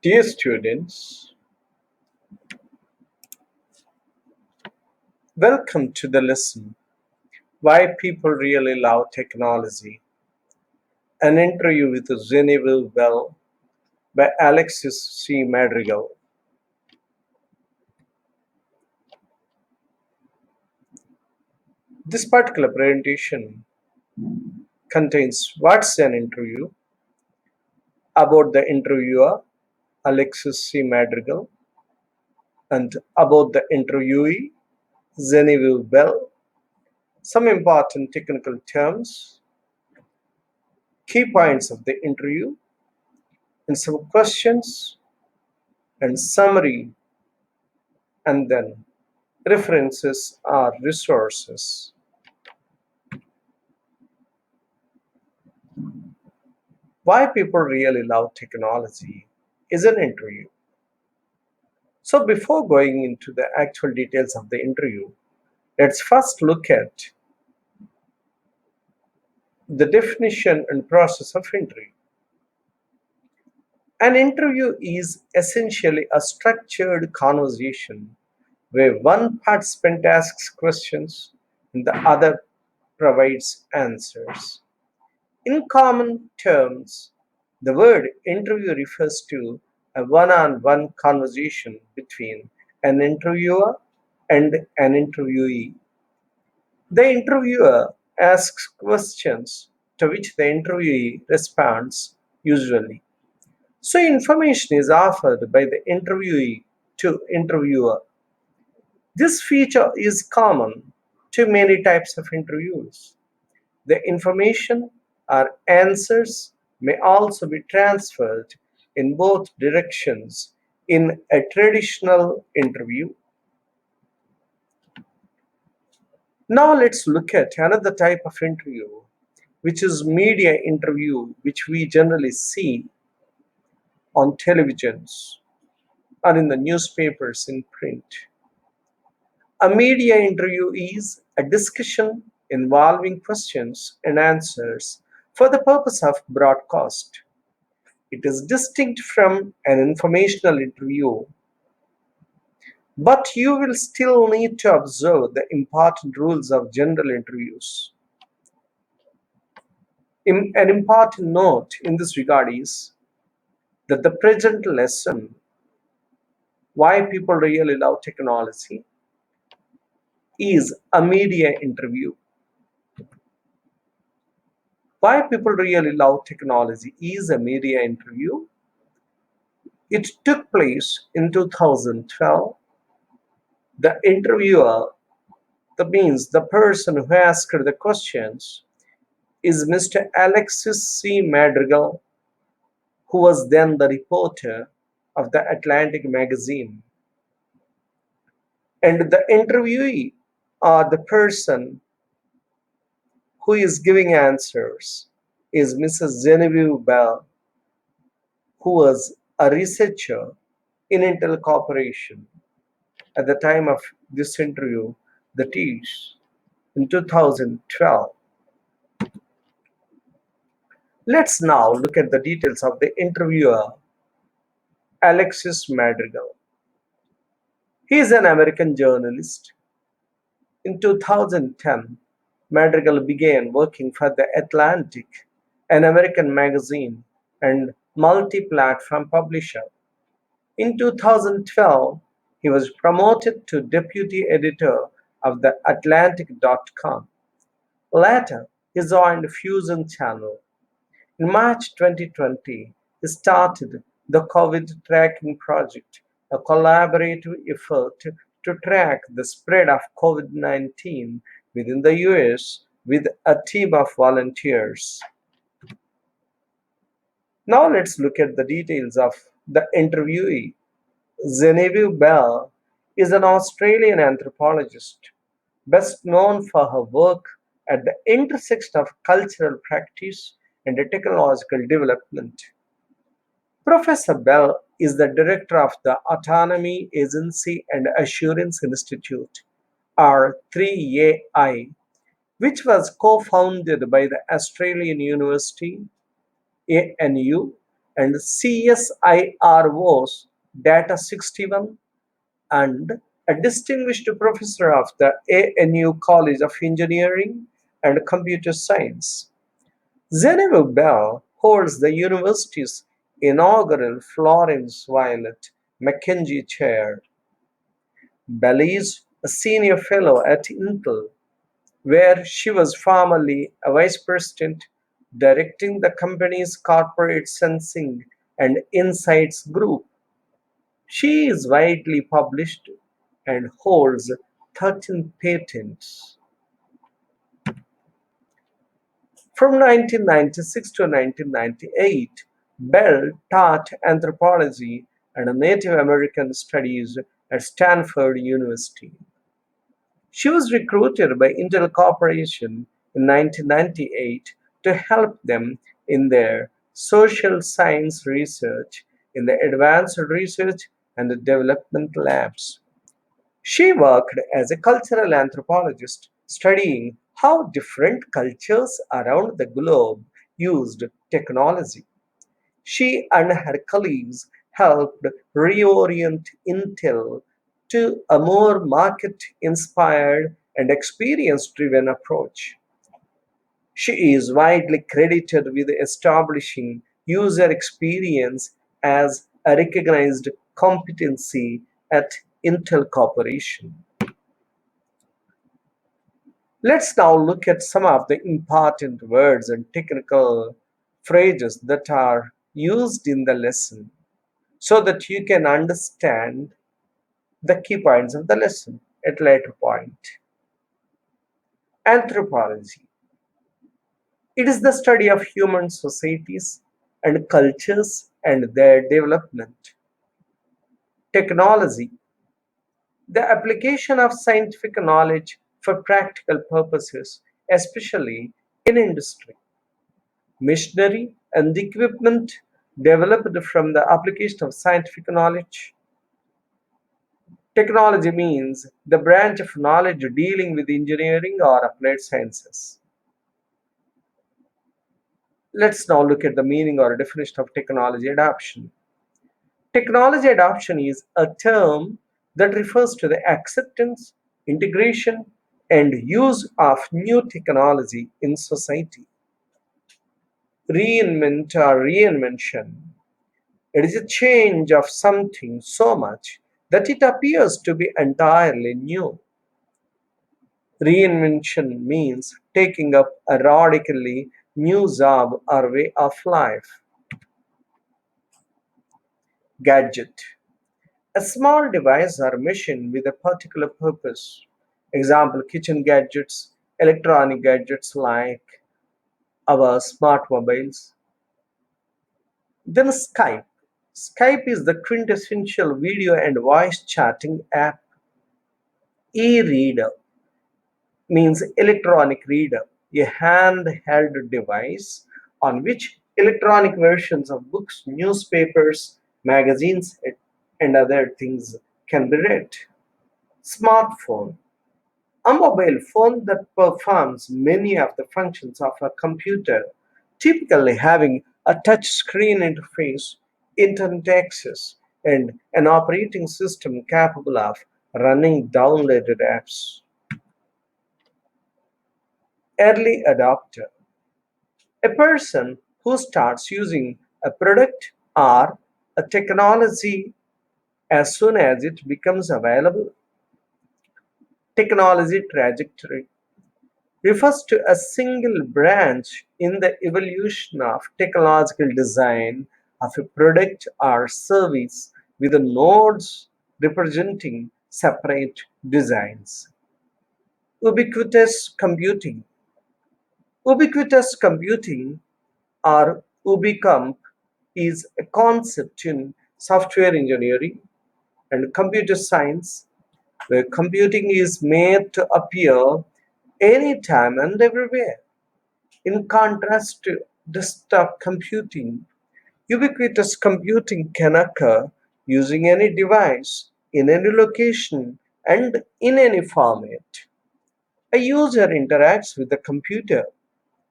Dear students, welcome to the lesson Why People Really Love Technology, an interview with Genevieve Bell by Alexis C. Madrigal. This particular presentation contains what's an interview, about the interviewer, Alexis C. Madrigal, and about the interviewee, Genevieve Bell, some important technical terms, key points of the interview, and some questions and summary, and then references or resources. Why people really love technology is an interview. So, before going into the actual details of the interview, let's first look at the definition and process of interview. An interview is essentially a structured conversation where one participant asks questions and the other provides answers. In common terms, the word interview refers to a one on one conversation between an interviewer and an interviewee. The interviewer asks questions to which the interviewee responds usually. So, information is offered by the interviewee to interviewer. This feature is common to many types of interviews. The information or answers may also be transferred in both directions in a traditional interview. Now let's look at another type of interview, which is media interview, which we generally see on televisions or in the newspapers in print. A media interview is a discussion involving questions and answers for the purpose of broadcast. It is distinct from an informational interview, but you will still need to observe the important rules of general interviews. An important note in this regard is that the present lesson, Why People Really Love Technology, is a media interview. Why People Really Love Technology is a media interview. It took place in 2012. The interviewer, that means the person who asked the questions, is Mr. Alexis C. Madrigal, who was then the reporter of the Atlantic magazine. And the interviewee, or the person who is giving answers, is Mrs. Genevieve Bell, who was a researcher in Intel Corporation at the time of this interview, that is, in 2012. Let's now look at the details of the interviewer, Alexis Madrigal. He is an American journalist. In 2010, Madrigal began working for The Atlantic, an American magazine and multi-platform publisher. In 2012, he was promoted to deputy editor of The Atlantic.com. Later, he joined Fusion Channel. In March 2020, he started the COVID Tracking Project, a collaborative effort to track the spread of COVID-19 within the US with a team of volunteers. Now let's look at the details of the interviewee. Genevieve Bell is an Australian anthropologist, best known for her work at the intersection of cultural practice and technological development. Professor Bell is the director of the Autonomy Agency and Assurance Institute, or 3AI, which was co-founded by the Australian University, ANU, and CSIRO's Data 61, and a distinguished professor of the ANU College of Engineering and Computer Science. Genevieve Bell holds the university's inaugural Florence Violet Mackenzie Chair. Bell is a senior fellow at Intel, where she was formerly a vice president directing the company's corporate sensing and insights group. She is widely published and holds 13 patents. From 1996 to 1998, Bell taught anthropology and Native American studies at Stanford University. She was recruited by Intel Corporation in 1998 to help them in their social science research in the Advanced Research and Development Labs. She worked as a cultural anthropologist, studying how different cultures around the globe used technology. She and her colleagues helped reorient Intel to a more market inspired and experience driven approach. She is widely credited with establishing user experience as a recognized competency at Intel Corporation. Let's now look at some of the important words and technical phrases that are used in the lesson so that you can understand the key points of the lesson at a later point. Anthropology. It is the study of human societies and cultures and their development. Technology. The application of scientific knowledge for practical purposes, especially in industry. Machinery and equipment developed from the application of scientific knowledge. Technology means the branch of knowledge dealing with engineering or applied sciences. Let's now look at the meaning or definition of technology adoption. Technology adoption is a term that refers to the acceptance, integration, and use of new technology in society. Reinvent or reinvention. It is a change of something so much that it appears to be entirely new. Reinvention means taking up a radically new job or way of life. Gadget. A small device or machine with a particular purpose. Example kitchen gadgets, electronic gadgets like our smart mobiles. Then Skype. Skype is the quintessential video and voice chatting app. E reader means electronic reader, a handheld device on which electronic versions of books, newspapers, magazines, and other things can be read. Smartphone, a mobile phone that performs many of the functions of a computer, typically having a touch screen interface, internet access, and an operating system capable of running downloaded apps. Early adopter, a person who starts using a product or a technology as soon as it becomes available. Technology trajectory refers to a single branch in the evolution of technological design of a product or service with the nodes representing separate designs. Ubiquitous computing. Ubiquitous computing or Ubicomp is a concept in software engineering and computer science where computing is made to appear anytime and everywhere. In contrast to desktop computing, ubiquitous computing can occur using any device, in any location, and in any format. A user interacts with the computer,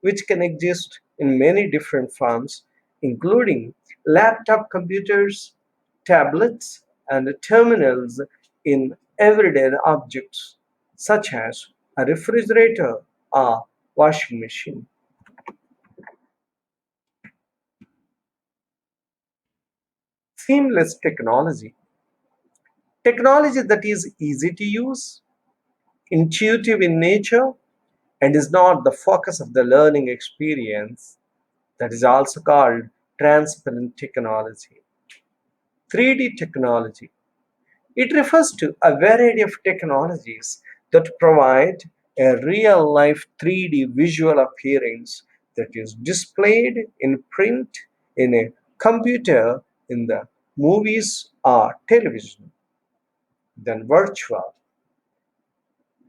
which can exist in many different forms, including laptop computers, tablets, and terminals in everyday objects such as a refrigerator or washing machine. Seamless technology. Technology that is easy to use, intuitive in nature, and is not the focus of the learning experience, that is also called transparent technology. 3D technology. It refers to a variety of technologies that provide a real life 3D visual appearance that is displayed in print, in a computer, in the movies or television. Then virtual,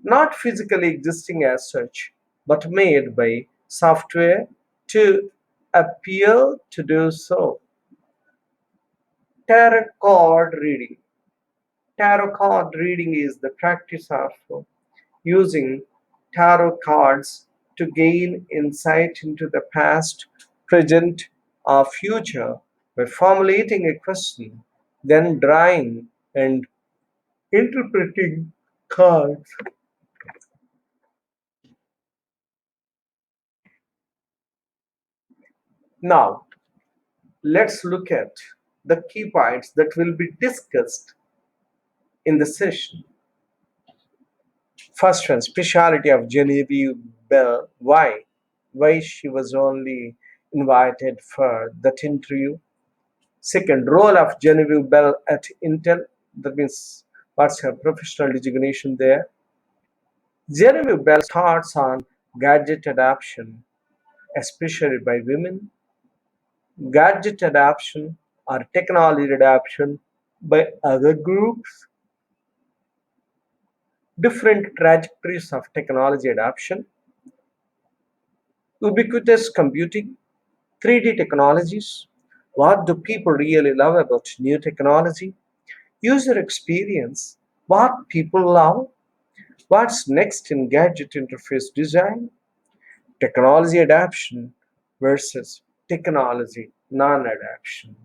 not physically existing as such, but made by software to appear to do so. Tarot card reading. Tarot card reading is the practice of using tarot cards to gain insight into the past, present, or future by formulating a question, then drawing and interpreting cards. Now, let's look at the key points that will be discussed in the session. First one, speciality of Genevieve Bell. Why? Why she was only invited for that interview. Second, role of Genevieve Bell at Intel. That means what's her professional designation there. Genevieve Bell starts on gadget adoption, especially by women, gadget adoption or technology adoption by other groups, different trajectories of technology adoption, ubiquitous computing, 3D technologies. What do people really love about new technology? User experience. What people love? What's next in gadget interface design? Technology adaptation versus technology non adaptation.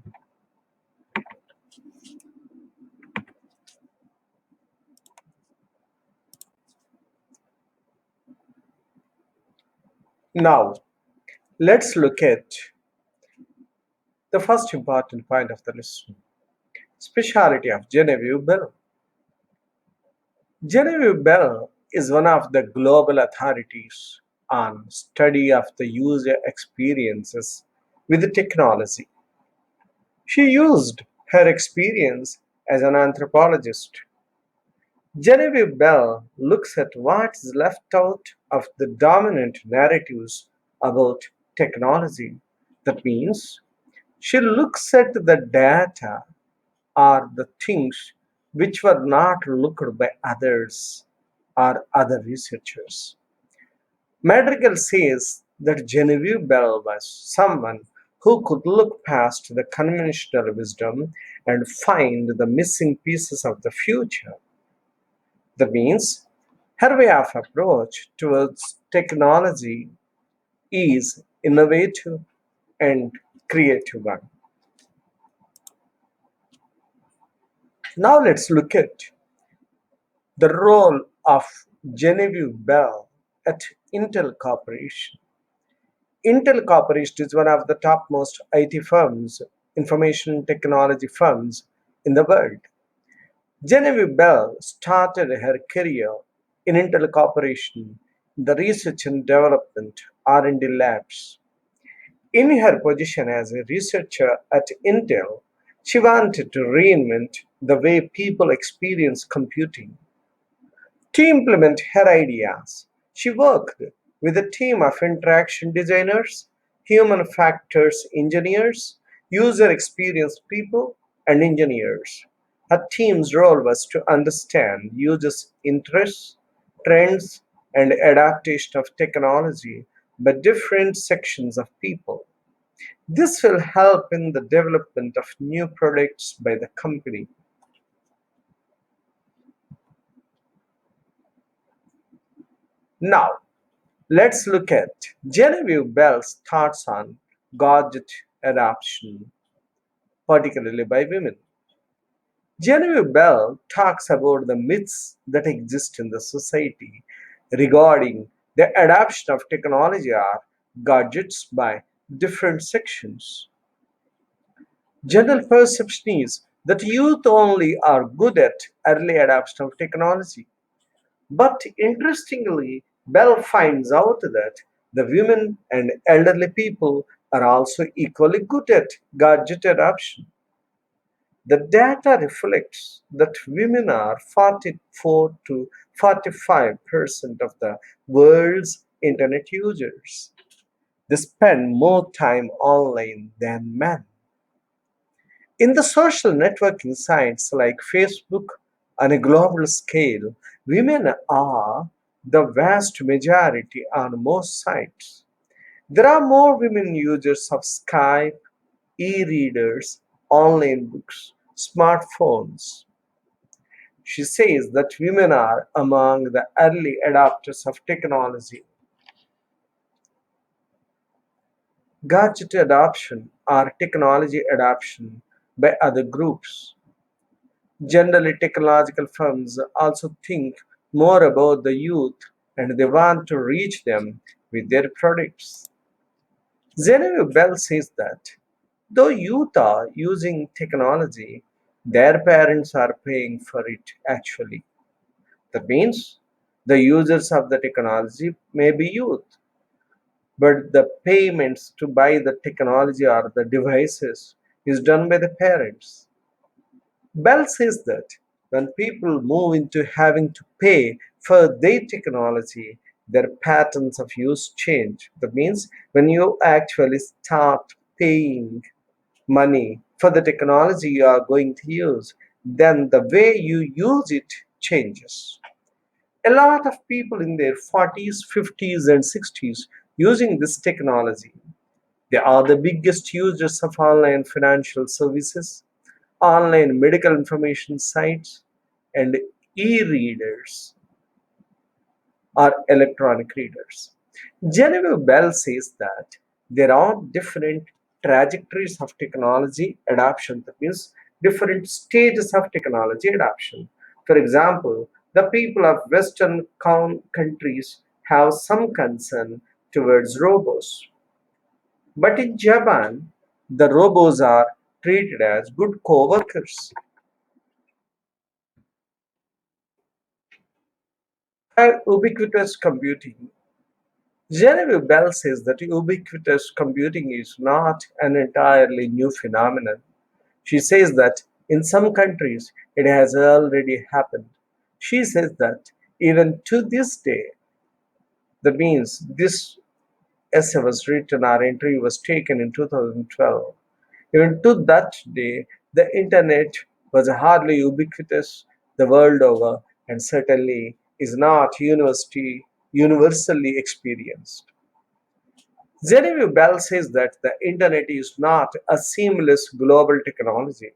Now, let's look at the first important point of the lesson, speciality of Genevieve Bell. Genevieve Bell is one of the global authorities on study of the user experiences with technology. She used her experience as an anthropologist. Genevieve Bell looks at what is left out of the dominant narratives about technology. That means she looks at the data or the things which were not looked by others or other researchers. Madrigal says that Genevieve Bell was someone who could look past the conventional wisdom and find the missing pieces of the future. That means her way of approach towards technology is innovative and creative one. Now let's look at the role of Genevieve Bell at Intel Corporation. Intel Corporation is one of the topmost IT firms, information technology firms in the world. Genevieve Bell started her career in Intel Corporation in the research and development R&D labs. In her position as a researcher at Intel, she wanted to reinvent the way people experience computing. To implement her ideas, she worked with a team of interaction designers, human factors engineers, user experience people, and engineers. Her team's role was to understand users' interests, trends, and adaptation of technology by different sections of people. This will help in the development of new products by the company. Now, let's look at Genevieve Bell's thoughts on gadget adoption, particularly by women. Genevieve Bell talks about the myths that exist in the society regarding the adoption of technology or gadgets by different sections. General perception is that youth only are good at early adoption of technology. But interestingly, Bell finds out that the women and elderly people are also equally good at gadget adoption. The data reflects that women are 44 to 45% of the world's internet users. They spend more time online than men. In the social networking sites like Facebook on a global scale, women are the vast majority on most sites. There are more women users of Skype, e readers, online books, smartphones. She says that women are among the early adopters of technology. Gadget adoption or technology adoption by other groups. Generally, technological firms also think more about the youth and they want to reach them with their products. Genevieve Bell says that though youth are using technology, their parents are paying for it actually. That means the users of the technology may be youth, but the payments to buy the technology or the devices is done by the parents. Bell says that when people move into having to pay for their technology, their patterns of use change. That means when you actually start paying money for the technology you are going to use, then the way you use it changes. A lot of people in their 40s, 50s, and 60s using this technology. They are the biggest users of online financial services, online medical information sites, and e readers or electronic readers. Genevieve Bell says that there are different trajectories of technology adoption, that means different stages of technology adoption. For example, the people of Western countries have some concern towards robots, but in Japan, the robots are treated as good co workers. And ubiquitous computing. Genevieve Bell says that ubiquitous computing is not an entirely new phenomenon. She says that in some countries it has already happened. She says that even to this day, that means this essay was written, our interview was taken in 2012. Even to that day, the internet was hardly ubiquitous the world over and certainly is not universally experienced. Genevieve Bell says that the internet is not a seamless global technology.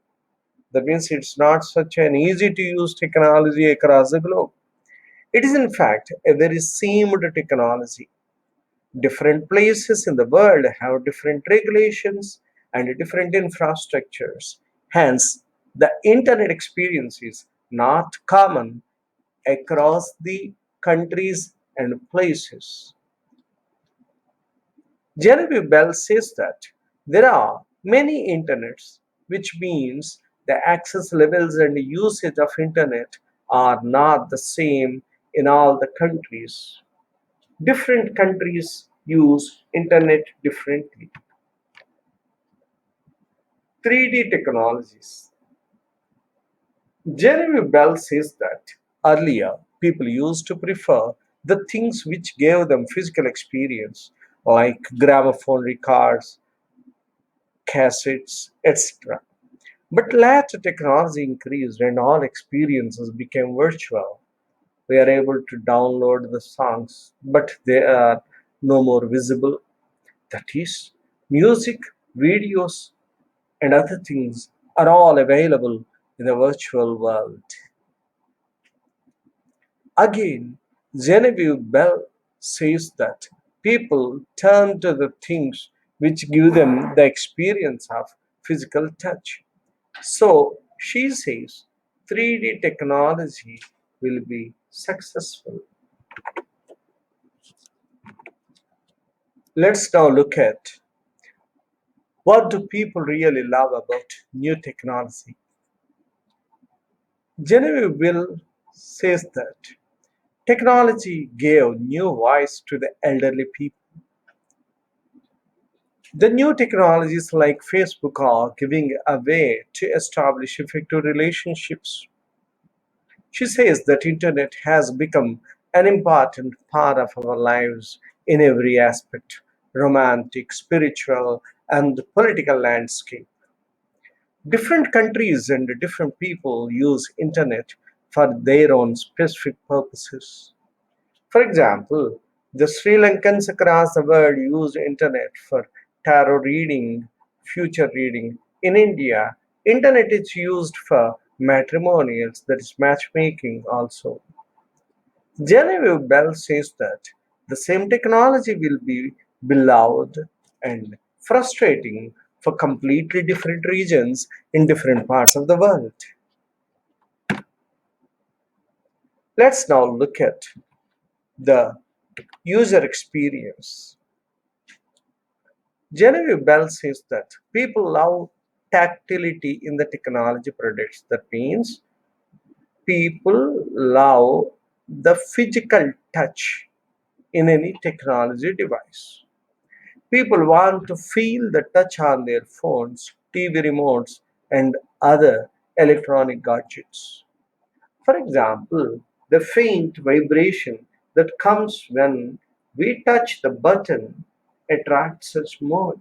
That means it's not such an easy to use technology across the globe. It is, in fact, a very seamed technology. Different places in the world have different regulations and different infrastructures. Hence, the internet experience is not common across the countries and places. Genevieve Bell says that there are many internets, which means the access levels and usage of internet are not the same in all the countries. Different countries use internet differently. 3D technologies. Genevieve Bell says that earlier people used to prefer the things which gave them physical experience, like gramophone records, cassettes, etc. But later technology increased and all experiences became virtual. We are able to download the songs, but they are no more visible. That is, music, videos, and other things are all available in the virtual world. Again, Genevieve Bell says that people turn to the things which give them the experience of physical touch. So she says 3D technology will be successful. Let's now look at what do people really love about new technology. Genevieve Will says that technology gave new voice to the elderly people. The new technologies like Facebook are giving a way to establish effective relationships. She says that internet has become an important part of our lives in every aspect, romantic, spiritual, and political landscape. Different countries and different people use internet for their own specific purposes. For example, the Sri Lankans across the world use internet for tarot reading, future reading. In India, internet is used for matrimonials, that is matchmaking also. Genevieve Bell says that the same technology will be beloved and frustrating for completely different regions in different parts of the world. Let's now look at the user experience. Genevieve Bell says that people love tactility in the technology products. That means people love the physical touch in any technology device. People want to feel the touch on their phones, TV remotes, and other electronic gadgets. For example, the faint vibration that comes when we touch the button attracts us more,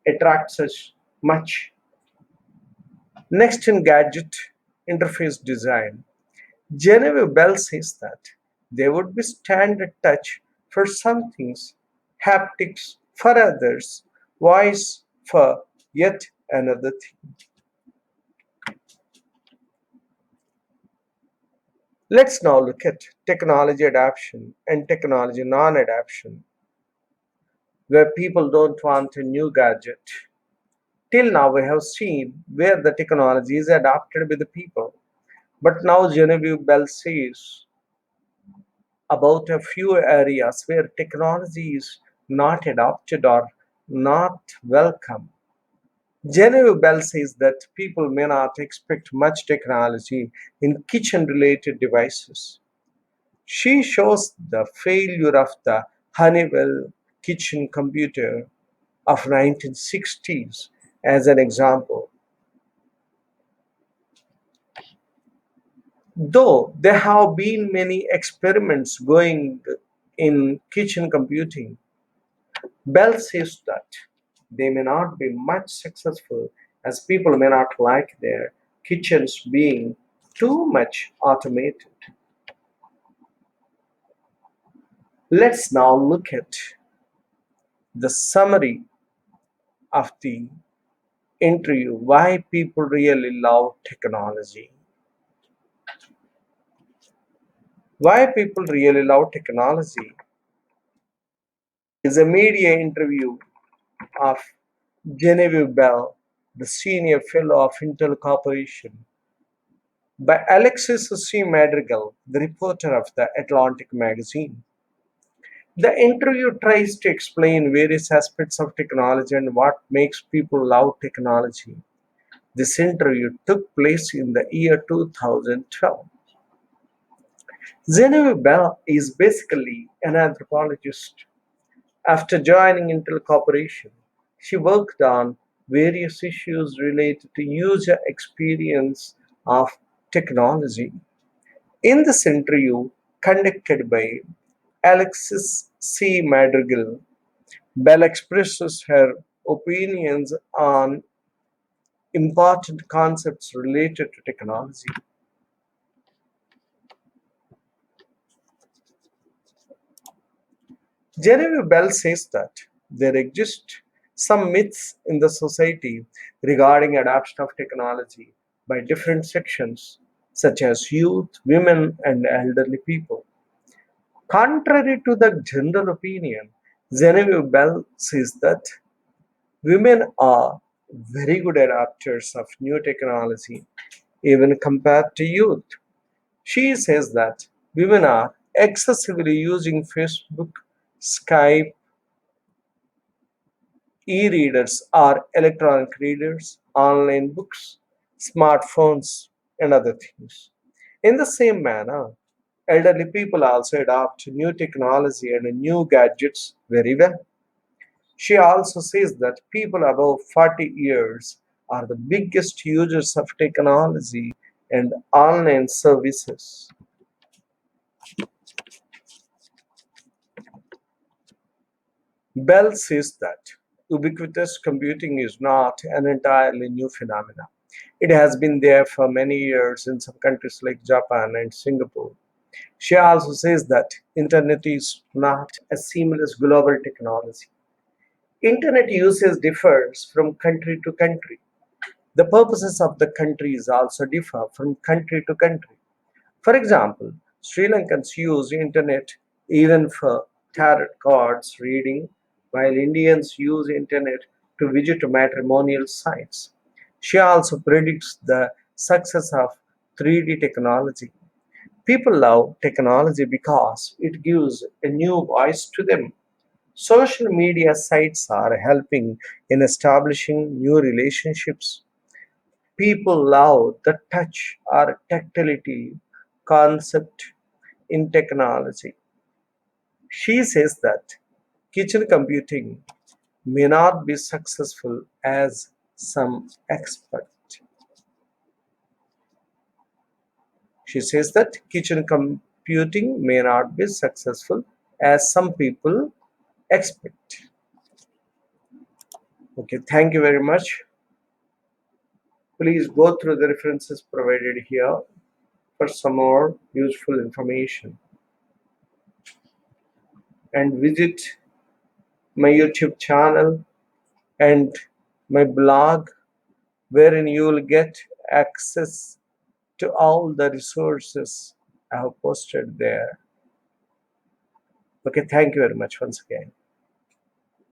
attracts us much. Next in gadget interface design, Genevieve Bell says that there would be standard touch for some things, haptics for others, voice for yet another thing. Let's now look at technology adoption and technology non adoption, where people don't want a new gadget. Till now, we have seen where the technology is adopted by the people. But now Genevieve Bell says about a few areas where technology is not adopted or not welcome. Genevieve Bell says that people may not expect much technology in kitchen related devices. She shows the failure of the Honeywell kitchen computer of 1960s as an example. Though there have been many experiments going in kitchen computing, Bell says that they may not be much successful as people may not like their kitchens being too much automated. Let's now look at the summary of the interview why people really love technology. Why people really love technology is a media interview of Genevieve Bell, the senior fellow of Intel Corporation, by Alexis Madrigal, the reporter of the Atlantic magazine. The interview tries to explain various aspects of technology and what makes people love technology. This interview took place in the year 2012. Genevieve Bell is basically an anthropologist. After joining Intel Corporation, she worked on various issues related to user experience of technology. In this interview, conducted by Alexis Madrigal, Bell expresses her opinions on important concepts related to technology. Genevieve Bell says that there exist some myths in the society regarding adoption of technology by different sections, such as youth, women, and elderly people. Contrary to the general opinion, Genevieve Bell says that women are very good adapters of new technology, even compared to youth. She says that women are excessively using Facebook, Skype, e readers or electronic readers, online books, smartphones, and other things. In the same manner, elderly people also adopt new technology and new gadgets very well. She also says that people above 40 years are the biggest users of technology and online services. Bell says that ubiquitous computing is not an entirely new phenomenon. It has been there for many years in some countries like Japan and Singapore. She also says that internet is not a seamless global technology. Internet usage differs from country to country. The purposes of the countries also differ from country to country. For example, Sri Lankans use internet even for tarot cards reading, while Indians use internet to visit matrimonial sites. She also predicts the success of 3D technology. People love technology because it gives a new voice to them. Social media sites are helping in establishing new relationships. People love the touch or tactility concept in technology. She says that kitchen computing may not be successful as some expect. She says that kitchen computing may not be successful as some people expect. Okay, thank you very much. Please go through the references provided here for some more useful information and visit my YouTube channel and my blog wherein you will get access to all the resources I have posted there. Okay, thank you very much once again.